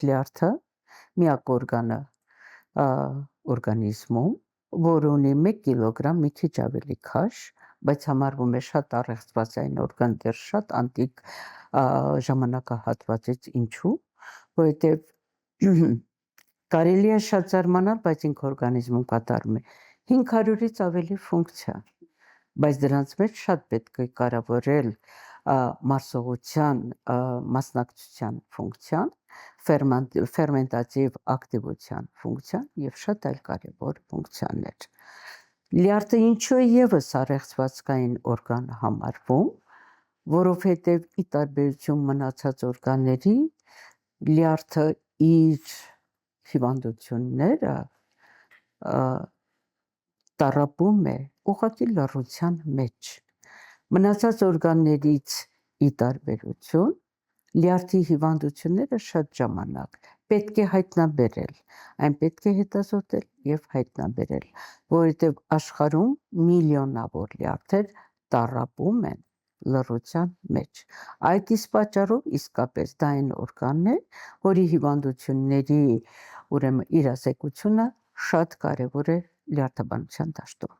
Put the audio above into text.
Լյարդը միակ օրգանիզմում, որը ունի 1 կիլոգրամ մի քիչ ավելի քաշ, բայց համարվում է շատ առեղծվածային օրգան դեռ շատ անտիկ ժամանակահատվածից, ինչու, որովհետև կարելի է շատ զարմանալ, բայց ինքը օրգանիզմում կատարում է 500-ից ավելի ֆունկցիա, բայց դրանց մեջ շատ պետք է կառավարել մարսողության մասնակցության ֆունկցիան, ֆերմենտատիվ ակտիվության ֆունկցիան եւ շատ այլ կարևոր ֆունկցիաներ։ Լյարդը ինչու է ևս առեղծվածքային օրգան համարվում, որովհետև ի տարբերություն մնացած օրգանների լյարդը իր հիվանդությունները տառապում է ուղղակի լռության մեջ։ Մնացած օրգաններից ի տարբերություն լյարդի հիվանդությունները շատ ժամանակ պետք է հայտնաբերել, այն պետք է հետազոտել եւ հայտնաբերել, որովհետեւ աշխարհում միլիոնավոր լյարդեր տառապում են լռության մեջ։ Այդ իսկ պատճառով իսկապես դա այն օրգանն է, որի հիվանդությունների ուրեմն իրազեկությունը շատ կարևոր է լյարդաբանության դաշտում։